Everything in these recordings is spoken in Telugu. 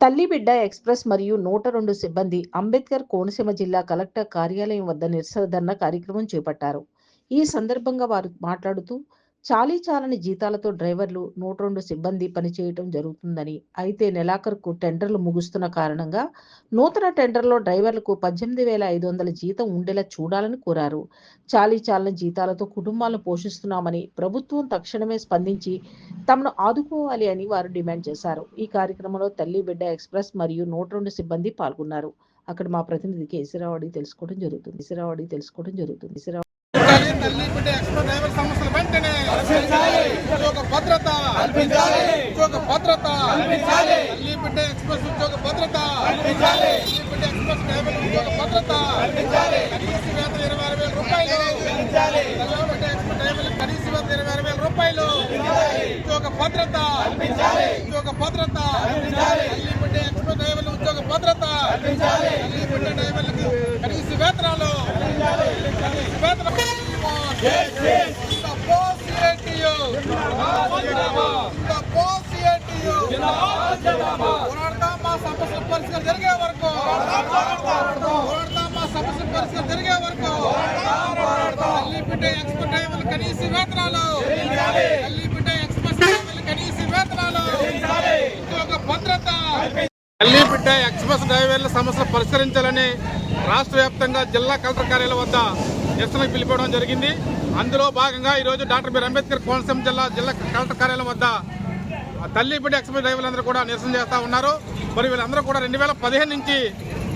తల్లిబిడ్డ ఎక్స్‌ప్రెస్ మరియు 102 సిబ్బంది అంబేద్కర్ కోనసీమ జిల్లా కలెక్టర్ కార్యాలయం వద్ద నిరసన ధర్నా కార్యక్రమం చేపట్టారు. ఈ సందర్భంగా వారు మాట్లాడుతూ చాలీచాలని జీతాలతో డ్రైవర్లు 102 సిబ్బంది పనిచేయటం జరుగుతుందని, అయితే నెలాఖరుకు టెండర్లు ముగుస్తున్న కారణంగా నూతన టెండర్‌లో డ్రైవర్లకు 18,500 జీతం ఉండేలా చూడాలని కోరారు. చాలీచాలని జీతాలతో కుటుంబాలను పోషిస్తున్నామని, ప్రభుత్వం తక్షణమే స్పందించి తమను ఆదుకోవాలి అని వారు డిమాండ్ చేశారు. ఈ కార్యక్రమంలో తల్లి బిడ్డ ఎక్స్‌ప్రెస్ మరియు 102 సిబ్బంది పాల్గొన్నారు. అక్కడ మా ప్రతినిధి కేసీరావు అడిగి తెలుసుకోవడం జరుగుతుంది. తల్లి బిడ్డ ఎక్స్‌ప్రెస్ డ్రైవర్ సమస్యలు వెంటనే ఉద్యోగ భద్రత తల్లి బిడ్డ ఎక్స్‌ప్రెస్ ఉద్యోగ భద్రత తల్లి బిడ్డ ఎక్స్‌ప్రెస్ డ్రైవర్ ఉద్యోగ భద్రత కనీస వేతనం 26,000 రూపాయలు తల్లి బిడ్డ ఎక్స్‌ప్రెస్ డ్రైవర్లకు కనీస వేతనం 26,000 రూపాయలు ఉద్యోగ భద్రత తల్లి బిడ్డ ఎక్స్‌ప్రెస్ డ్రైవర్ల ఉద్యోగ భద్రత తల్లి బిడ్డ డ్రైవర్లకు కనీస వేతనాలు సమస్యల పరిస్థితులు జరిగే వరకు తల్లి బిడ్డ ఎక్స్‌ప్రెస్ డ్రైవర్ల కనీస వేతనాలు తల్లి బిడ్డ ఎక్స్‌ప్రెస్ డ్రైవర్ల కనీస వేతనాలు ఉద్యోగ భద్రత తల్లి బిడ్డ ఎక్స్‌ప్రెస్ డ్రైవర్ల సమస్యలు పరిష్కరించాలని రాష్ట్ర వ్యాప్తంగా జిల్లా కలెక్టర్ కార్యాలయం వద్ద నిరసనకు పిలిపించడం జరిగింది. అందులో భాగంగా ఈరోజు డాక్టర్ బిఆర్ అంబేద్కర్ కోనసీమ జిల్లా కలెక్టర్ కార్యాలయం వద్ద తల్లి బిడ్డ ఎక్స్‌ప్రెస్ డ్రైవర్లందరూ కూడా నిరసన చేస్తూ ఉన్నారు. మరి వీళ్ళందరూ కూడా 2015 నుంచి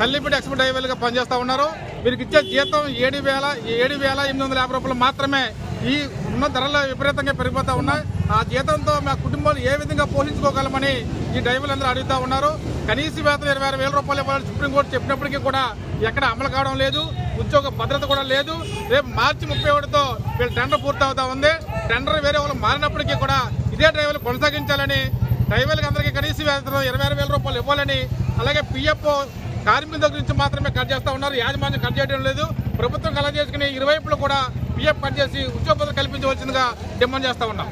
తల్లి బిడ్డ ఎక్స్‌ప్రెస్ డ్రైవర్లుగా పనిచేస్తూ ఉన్నారు. వీరికి ఇచ్చే జీతం 7,850 రూపాయలు మాత్రమే. ఈ ఉన్న ధరలు విపరీతంగా పెరిగిపోతూ ఉన్నాయి. ఆ జీతంతో మా కుటుంబాలు ఏ విధంగా పోషించుకోగలమని ఈ డ్రైవర్లందరూ అడుగుతూ ఉన్నారు. కనీస వేతనం 26,000 రూపాయలు ఇవ్వాలని సుప్రీంకోర్టు చెప్పినప్పటికీ కూడా ఎక్కడ అమలు కావడం లేదు. ఉద్యోగ భద్రత కూడా లేదు. రేపు మార్చి 31తో వీళ్ళ టెండర్ పూర్తవుతా ఉంది. టెండర్ వేరే వాళ్ళు మారినప్పటికీ కూడా ఇదే డ్రైవర్లు కొనసాగించాలని, డ్రైవర్లకు అందరికీ కనీస వేతనం 26,000 రూపాయలు ఇవ్వాలని, అలాగే పిఎఫ్ కార్మికుల దగ్గర నుంచి మాత్రమే కట్ చేస్తూ ఉన్నారు. యాజమాన్యం కట్ చేయడం లేదు. ప్రభుత్వం కలెక్ట్ చేసుకుని ఇరువైపులు కూడా పిఎఫ్ కట్ చేసి ఉద్యోగ భద్రత కల్పించవలసిందిగా డిమాండ్ చేస్తూ ఉన్నాం.